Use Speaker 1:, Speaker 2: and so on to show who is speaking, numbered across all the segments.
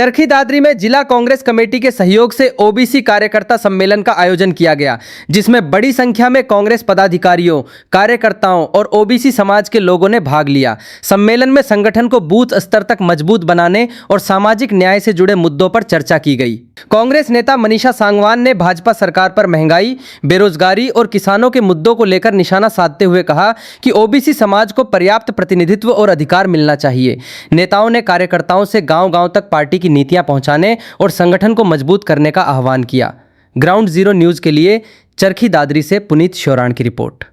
Speaker 1: चरखी दादरी में जिला कांग्रेस कमेटी के सहयोग से ओबीसी कार्यकर्ता सम्मेलन का आयोजन किया गया, जिसमें बड़ी संख्या में कांग्रेस पदाधिकारियों, कार्यकर्ताओं और ओबीसी समाज के लोगों ने भाग लिया। सम्मेलन में संगठन को बूथ स्तर तक मजबूत बनाने और सामाजिक न्याय से जुड़े मुद्दों पर चर्चा की गई। कांग्रेस नेता मनीषा सांगवान ने भाजपा सरकार पर महंगाई, बेरोजगारी और किसानों के मुद्दों को लेकर निशाना साधते हुए कहा कि ओबीसी समाज को पर्याप्त प्रतिनिधित्व और अधिकार मिलना चाहिए। नेताओं ने कार्यकर्ताओं से गांव-गांव तक पार्टी की नीतियां पहुंचाने और संगठन को मजबूत करने का आह्वान किया। ग्राउंड जीरो न्यूज के लिए चरखी दादरी से पुनीत श्योराण की रिपोर्ट।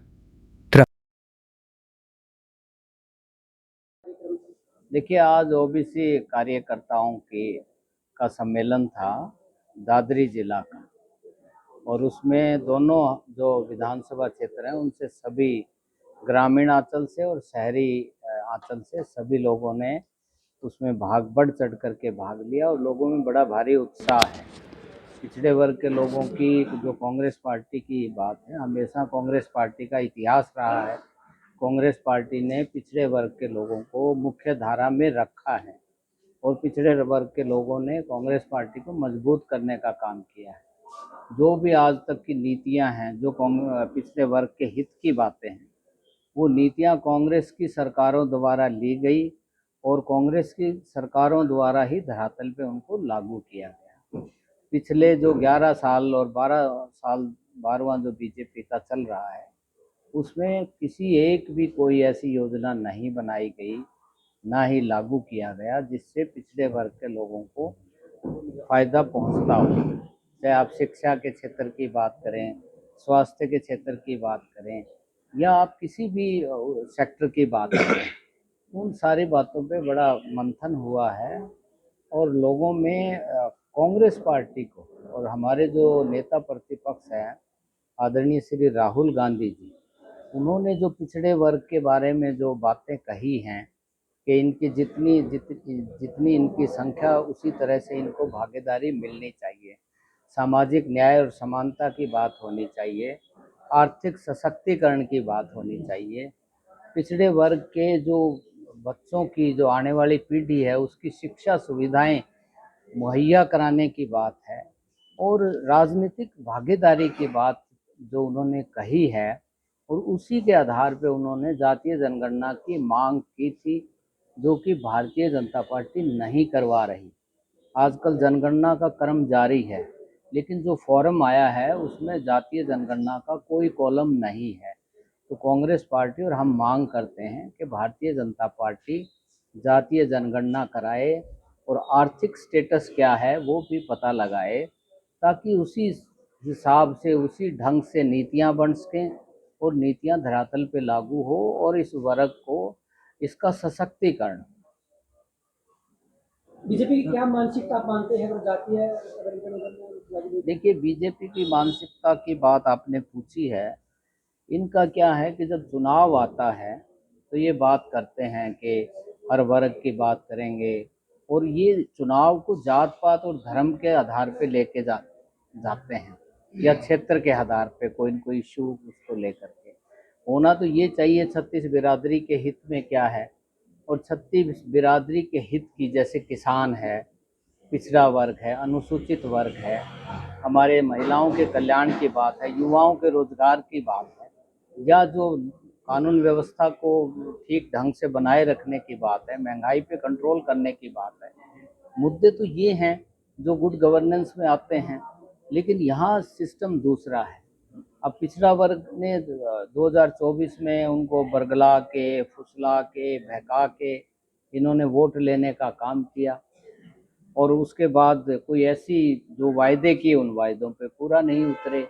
Speaker 2: देखिए, आज ओबीसी कार्यकर्ताओं का सम्मेलन था दादरी जिला का, और उसमें दोनों जो विधानसभा क्षेत्र हैं उनसे सभी ग्रामीण आंचल से और शहरी आंचल से सभी लोगों ने उसमें बढ़ चढ़ करके भाग लिया, और लोगों में बड़ा भारी उत्साह है। पिछड़े वर्ग के लोगों की जो कांग्रेस पार्टी की बात है, हमेशा कांग्रेस पार्टी का इतिहास रहा है। कांग्रेस पार्टी ने पिछड़े वर्ग के लोगों को मुख्य धारा में रखा है, और पिछड़े वर्ग के लोगों ने कांग्रेस पार्टी को मजबूत करने का काम किया है। जो भी आज तक की नीतियां हैं, जो पिछड़े वर्ग के हित की बातें हैं, वो नीतियां कांग्रेस की सरकारों द्वारा ली गई, और कांग्रेस की सरकारों द्वारा ही धरातल पे उनको लागू किया गया। पिछले जो 11 साल और 12 साल 12वां जो बीजेपी का चल रहा है, उसमें किसी एक भी कोई ऐसी योजना नहीं बनाई गई, ना ही लागू किया गया जिससे पिछड़े वर्ग के लोगों को फ़ायदा पहुंचता हो। चाहे आप शिक्षा के क्षेत्र की बात करें, स्वास्थ्य के क्षेत्र की बात करें, या आप किसी भी सेक्टर की बात करें, उन सारी बातों पे बड़ा मंथन हुआ है। और लोगों में कांग्रेस पार्टी को, और हमारे जो नेता प्रतिपक्ष हैं आदरणीय श्री राहुल गांधी जी, उन्होंने जो पिछड़े वर्ग के बारे में जो बातें कही हैं कि इनकी जितनी इनकी संख्या, उसी तरह से इनको भागीदारी मिलनी चाहिए, सामाजिक न्याय और समानता की बात होनी चाहिए, आर्थिक सशक्तिकरण की बात होनी चाहिए, पिछड़े वर्ग के जो बच्चों की जो आने वाली पीढ़ी है उसकी शिक्षा सुविधाएं मुहैया कराने की बात है, और राजनीतिक भागीदारी की बात जो उन्होंने कही है, और उसी के आधार पे उन्होंने जातीय जनगणना की मांग की थी, जो कि भारतीय जनता पार्टी नहीं करवा रही। आजकल जनगणना का क्रम जारी है, लेकिन जो फॉर्म आया है उसमें जातीय जनगणना का कोई कॉलम नहीं है। तो कांग्रेस पार्टी और हम मांग करते हैं कि भारतीय जनता पार्टी जातीय जनगणना कराए, और आर्थिक स्टेटस क्या है वो भी पता लगाए, ताकि उसी हिसाब से, उसी ढंग से नीतियां बन सकें, और नीतियां धरातल पे लागू हो, और इस वर्ग को इसका सशक्तिकरण।
Speaker 3: बीजेपी की क्या मानसिकता आप मानते हैं?
Speaker 2: देखिए, बीजेपी की मानसिकता की बात आपने पूछी है। इनका क्या है कि जब चुनाव आता है तो ये बात करते हैं कि हर वर्ग की बात करेंगे, और ये चुनाव को जात पात और धर्म के आधार पे लेके जाते हैं, या क्षेत्र के आधार पे कोई न कोई इशू उसको लेकर के। होना तो ये चाहिए छत्तीस बिरादरी के हित में क्या है, और छत्तीस बिरादरी के हित की, जैसे किसान है, पिछड़ा वर्ग है, अनुसूचित वर्ग है, हमारे महिलाओं के कल्याण की बात है, युवाओं के रोजगार की बात है, या जो कानून व्यवस्था को ठीक ढंग से बनाए रखने की बात है, महंगाई पे कंट्रोल करने की बात है। मुद्दे तो ये हैं जो गुड गवर्नेंस में आते हैं, लेकिन यहाँ सिस्टम दूसरा है। अब पिछड़ा वर्ग ने 2024 में उनको बरगला के, फुसला के, बहका के इन्होंने वोट लेने का काम किया, और उसके बाद कोई ऐसी जो वायदे किए उन वायदों पे पूरा नहीं उतरे,